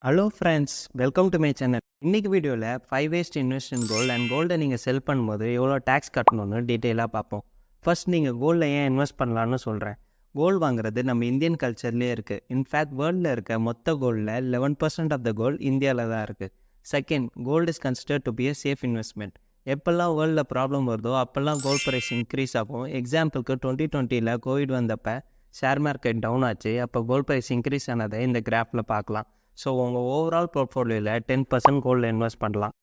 Hello friends, welcome to my channel. இன்றைக்கி வீடியோவில் 5 ways to invest in gold and கோல்டை நீங்கள் செல் பண்ணும்போது எவ்வளோ டேக்ஸ் கட்டணும்னு டீட்டெயிலாக பார்ப்போம். ஃபர்ஸ்ட் நீங்கள் கோல்டில் ஏன் இன்வெஸ்ட் பண்ணலான்னு சொல்கிறேன். கோல்டு வாங்குறது நம்ம இந்தியன் கல்ச்சர்லேயே இருக்குது. இன்ஃபேக்ட் வேர்ல்டில் இருக்க மொத்த கோல்டில் 11% ஆஃப் த கோல்டு இந்தியாவில் தான் இருக்குது. Second, gold is considered to be a safe investment. எப்போல்லாம் வேர்ல்டில் ப்ராப்ளம் வருதோ அப்போல்லாம் கோல்டு ப்ரைஸ் இன்க்ரீஸ் ஆகும். எக்ஸாம்பிளுக்கு 2020 கோவிட் வந்தப்போ ஷேர் மார்க்கெட் டவுன் ஆச்சு. அப்போ கோல்டு ப்ரைஸ் இன்க்ரீஸ் ஆனதை இந்த கிராஃபில் பார்க்கலாம். ஸோ உங்கள் ஓவரால் போர்ட்ஃபோலியோவில் 10% கோல்டில் இன்வெஸ்ட் பண்ணலாம்.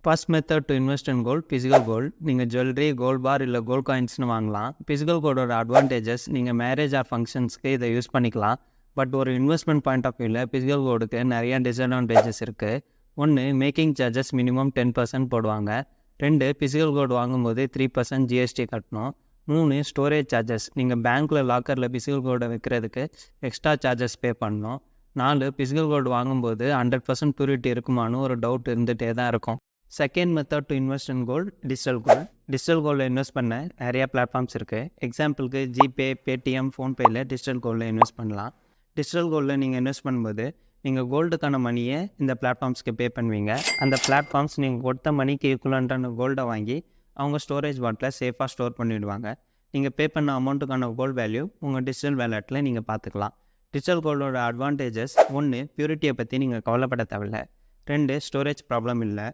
First method to invest in gold, physical gold. நீங்கள் ஜுவல்லரி, கோல்ட் பார் இல்லை கோல்ட் காயின்ஸ்னு வாங்கலாம். ஃபிசிக்கல் கோல்டோட அட்வான்டேஜஸ், நீங்கள் மேரேஜ் ஆர் ஃபங்க்ஷன்ஸ்க்கு இதை யூஸ் பண்ணிக்கலாம். பட் ஒரு இன்வெஸ்ட்மெண்ட் பாயிண்ட் ஆஃப் வியூவில் ஃபிசிக்கல் கோல்டுக்கு நிறையா டிஸ்அட்வான்டேஜஸ் இருக்குது. ஒன்று, மேக்கிங் சார்ஜஸ் மினிமம் 10% போடுவாங்க. 2, ஃபிசிக்கல் கோல்டு வாங்கும்போது 3% ஜிஎஸ்டி கட்டணும். 3, ஸ்டோரேஜ் சார்ஜஸ். நீங்கள் பேங்க்கில் லாக்கரில் ஃபிசிக்கல் கோல்டை வைக்கிறதுக்கு எக்ஸ்ட்ரா சார்ஜஸ் பே பண்ணணும். 4, ஃபிசிக்கல் கோல்டு வாங்கும்போது 100% பியூரிட்டி இருக்குமான்னு ஒரு டவுட் இருந்துகிட்டே தான் இருக்கும். Second method to invest in gold, digital gold. Digital கோல்டில் இன்வெஸ்ட் பண்ண நிறையா பிளாட்ஃபார்ம்ஸ் இருக்குது. எக்ஸாம்பிளுக்கு ஜிபே, பேடிஎம், ஃபோன்பேயில் டிஜிட்டல் கோல்டில் இன்வெஸ்ட் பண்ணலாம். டிஜிட்டல் கோல்டில் நீங்கள் இன்வெஸ்ட் பண்ணும்போது நீங்கள் கோல்டுக்கான மணியை இந்த பிளாட்ஃபார்ம்ஸ்க்கு பே பண்ணுவீங்க. அந்த பிளாட்ஃபார்ம்ஸ் நீங்கள் கொடுத்த மணிக்கு ஈக்குவலண்ட்டான கோல்டை வாங்கி அவங்க ஸ்டோரேஜ் வாட்டில் சேஃபாக ஸ்டோர் பண்ணிவிடுவாங்க. நீங்கள் பே பண்ண அமௌண்ட்டுக்கான கோல்டு வேல்யூ உங்கள் டிஜிட்டல் வேலெட்டில் நீங்கள் பார்த்துக்கலாம். டிஜிட்டல் கோல்டோட அட்வான்டேஜஸ்: 1, பியூரிட்டியை பற்றி நீங்கள் கவலைப்பட தேவையில்லை. 2, ஸ்டோரேஜ் ப்ராப்ளம் இல்லை.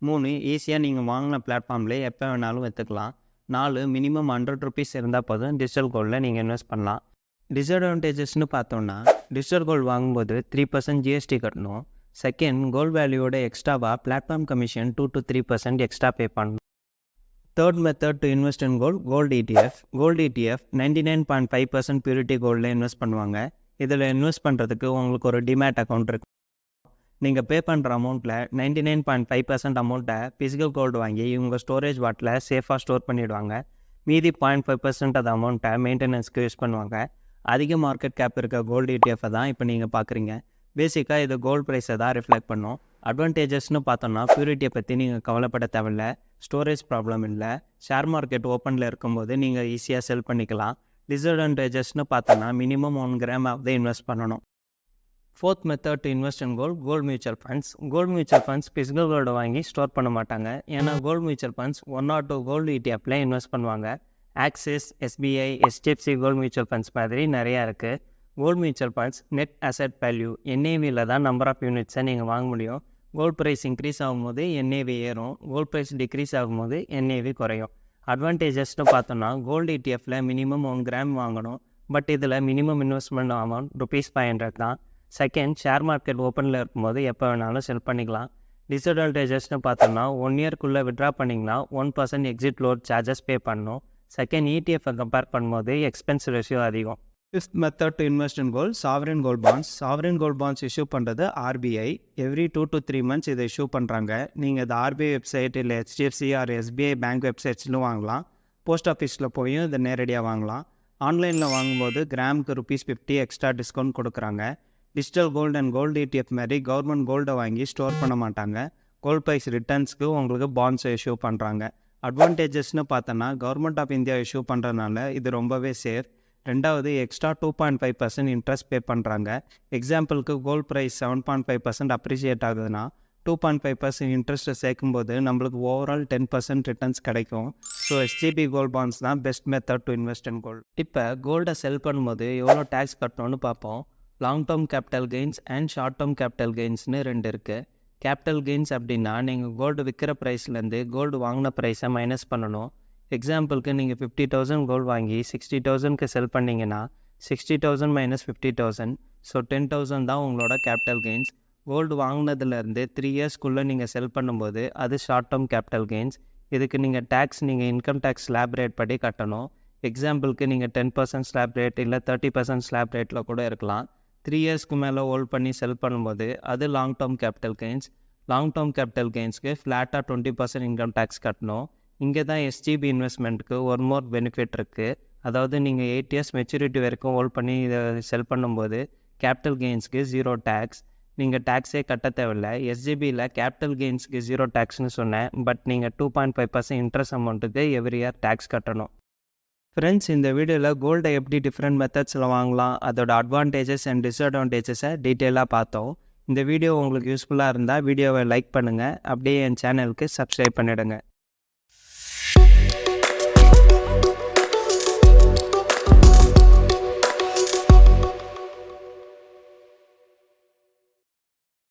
3, ஈஸியாக நீங்கள் வாங்கின பிளாட்ஃபார்ம்லேயே எப்போ வேணாலும் எடுத்துக்கலாம். 4, மினிமம் 100 rupees இருந்தால் போதும் டிஜிட்டல் கோல்டில் நீங்கள் இன்வெஸ்ட் பண்ணலாம். டிஸ்அட்வான்டேஜஸ்னு பார்த்தோன்னா, டிஜிட்டல் கோல்டு வாங்கும்போது 3% ஜிஎஸ்டி கட்டணும். செகண்ட், கோல்டு வேல்யூவோட எக்ஸ்ட்ராவாக platform commission 2 to 3% extra pay பண்ணணும். Third method to invest in gold, gold ETF. Gold ETF 99.5% purity கோல்டில் இன்வெஸ்ட் பண்ணுவாங்க. இதில் இன்வெஸ்ட் பண்ணுறதுக்கு உங்களுக்கு ஒரு டிமேட் அக்கௌண்ட் இருக்குது. நீங்கள் பே பண்ணுற அமௌண்ட்டில் 99.5% அமௌண்ட்டை ஃபிசிக்கல் கோல்டு வாங்கி உங்கள் ஸ்டோரேஜ் வாட்டில் சேஃபாக ஸ்டோர் பண்ணிவிடுவாங்க. மீதி 0.5% அந்த அமௌண்ட்டை மெயின்டெனன்ஸ்க்கு யூஸ் பண்ணுவாங்க. அதிக மார்க்கெட் கேப் இருக்க கோல்டு ETF தான் இப்போ நீங்கள் பார்க்குறீங்க. பேசிக்காக இது கோல்டு ப்ரைஸை தான் ரிஃப்ளெக்ட் பண்ணும். அட்வான்டேஜஸ்னு பார்த்தோன்னா, பியூரிட்டியை பற்றி நீங்கள் கவலைப்பட தேவையில்லை. ஸ்டோரேஜ் ப்ராப்ளம் இல்லை. ஷேர் மார்க்கெட் ஓப்பனில் இருக்கும்போது நீங்கள் ஈஸியாக செல் பண்ணிக்கலாம். டிஸ்அட்வான்டேஜஸ்னு பார்த்தோன்னா, மினிமம் 1 gram ஆகுது இன்வெஸ்ட் பண்ணணும். Fourth method to invest in gold, gold mutual funds. Gold mutual funds physical கோல்டை வாங்கி ஸ்டோர் பண்ண மாட்டாங்க. ஏன்னா gold mutual funds 1 or 2 gold ETFல இன்வெஸ்ட் பண்ணுவாங்க. Axis, SBI, HDFC gold mutual funds மாதிரி நிறையா இருக்குது. Gold mutual funds net asset value, NAVயில் தான் நம்பர் ஆஃப் யூனிட்ஸை நீங்கள் வாங்க முடியும். கோல்டு ப்ரைஸ் இன்க்ரீஸ் ஆகும்போது NAV ஏறும். கோல்டு ப்ரைஸ் டிக்ரீஸ் ஆகும்போது NAV குறையும். அட்வான்டேஜஸ்னு பார்த்தோன்னா, கோல்டு ETFல மினிமம் 1 gram வாங்கணும். பட் இதில் மினிமம் இன்வெஸ்ட்மெண்ட் அமௌண்ட் ₹500 தான். செகண்ட், ஷேர் மார்க்கெட் ஓப்பனில் இருக்கும்போது எப்போ வேணாலும் செல் பண்ணிக்கலாம். டிஸ்அட்வான்டேஜஸ்னு பார்த்தோன்னா, 1 yearக்குள்ளே விட்ரா பண்ணிங்கன்னா 1% எக்ஸிட் லோட் சார்ஜஸ் பே பண்ணணும். செகண்ட், ETF கம்பேர் பண்ணும்போது எக்ஸ்பென்ஸ் ரேஷியோ அதிகம். Fifth method to invest in gold, sovereign gold bonds. Sovereign gold bonds issue பண்ணுறது RBI. எவ்ரி 2 to 3 months இதை இஷ்யூ பண்ணுறாங்க. நீங்கள் இது RBI வெப்சைட் இல்லை HDFC ஆர் SBI பேங்க் வெப்சைட்ஸ்லும் வாங்கலாம். போஸ்ட் ஆஃபீஸில் போயும் இதை நேரடியாக வாங்கலாம். ஆன்லைனில் வாங்கும்போது கிராமுக்கு ₹50 எக்ஸ்ட்ரா டிஸ்கவுண்ட் கொடுக்குறாங்க. Digital gold and gold ETF மாதிரி கவர்மெண்ட் கோல்டை வாங்கி ஸ்டோர் பண்ண மாட்டாங்க. கோல்டு ப்ரைஸ் ரிட்டர்ன்ஸ்க்கு உங்களுக்கு பாண்ட்ஸை இஷ்யூ பண்ணுறாங்க. அட்வான்டேஜஸ்னு பார்த்தோன்னா, கவர்மெண்ட் ஆஃப் இந்தியா இஷ்யூ பண்ணுறதுனால இது ரொம்பவே சேஃப். 2வது, எக்ஸ்ட்ரா 2.5% இன்ட்ரெஸ்ட் பே பண்ணுறாங்க. எக்ஸாம்பிளுக்கு கோல்டு ப்ரைஸ் 7.5% அப்ரிஷியேட் ஆகுதுன்னா 2.5% இன்ட்ரெஸ்ட்டை சேர்க்கும்போது நம்மளுக்கு ஓவரால் 10% ரிட்டர்ன்ஸ் கிடைக்கும். ஸோ SGB கோல்டு பாண்ட்ஸ் தான் best method to invest in gold. இப்போ கோல்டை செல் பண்ணும்போது எவ்வளோ டேக்ஸ் கட்டணும்னு பார்ப்போம். Long term capital gains and short term capital கெயின்ஸ்னு 2 இருக்குது. கேபிட்டல் கெயின்ஸ் அப்படின்னா, நீங்கள் கோல்டு விற்கிற ப்ரைஸ்லேருந்து கோல்டு வாங்கின ப்ரைஸை மைனஸ் பண்ணணும். எக்ஸாம்பிளுக்கு நீங்கள் 50,000 கோல்டு வாங்கி 60,000க்கு செல் பண்ணிங்கன்னா 60,000 - 50,000, ஸோ 10,000 தான் உங்களோட கேபிட்டல் கெயின்ஸ். கோல்டு வாங்கினதுலேருந்து 3 yearsக்குள்ளே நீங்கள் செல் பண்ணும்போது அது ஷார்ட் டேர்ம் கேபிட்டல் கெயின்ஸ். இதுக்கு நீங்கள் இன்கம் டேக்ஸ் ஸ்லாப் ரேட் படி கட்டணும். எக்ஸாம்பிளுக்கு நீங்கள் 10% ஸ்லாப் ரேட் இல்லை 30% ஸ்லாப் ரேட்டில் கூட இருக்கலாம். 3 yearsக்கு மேலே ஹோல்ட் பண்ணி செல் பண்ணும்போது அது long term capital gains. Long term capital கெயின்ஸ்க்கு ஃப்ளாட்டாக 20% இன்கம் டேக்ஸ் கட்டணும். இங்கே தான் SGB இன்வெஸ்ட்மெண்ட்டுக்கு ஒரு மோர் பெனிஃபிட் இருக்குது. அதாவது நீங்கள் 8 years மெச்சூரிட்டி வரைக்கும் ஹோல்ட் பண்ணி இதை செல் பண்ணும்போது கேபிட்டல் கெயின்ஸ்க்கு 0 டேக்ஸ். நீங்கள் டேக்ஸே கட்ட தேவையில்லை. SGBயில் கேபிட்டல் கெயின்ஸ்க்கு 0 டேக்ஸ்னு சொன்னேன். பட் நீங்கள் 2.5% இன்ட்ரெஸ்ட் அமௌண்ட்டுக்கு எவ்ரி இயர் டேக்ஸ் கட்டணும். ஃப்ரெண்ட்ஸ், இந்த வீடியோவில் கோல்டை எப்படி டிஃப்ரெண்ட் மெத்தட்ஸில் வாங்கலாம், அதோட அட்வான்டேஜஸ் அண்ட் டிஸ்அட்வான்டேஜஸை டீட்டெயிலாக பார்த்தோம். இந்த வீடியோ உங்களுக்கு யூஸ்ஃபுல்லாக இருந்தால் வீடியோவை லைக் பண்ணுங்கள், அப்படியே என் சேனலுக்கு சப்ஸ்கிரைப் பண்ணிவிடுங்க.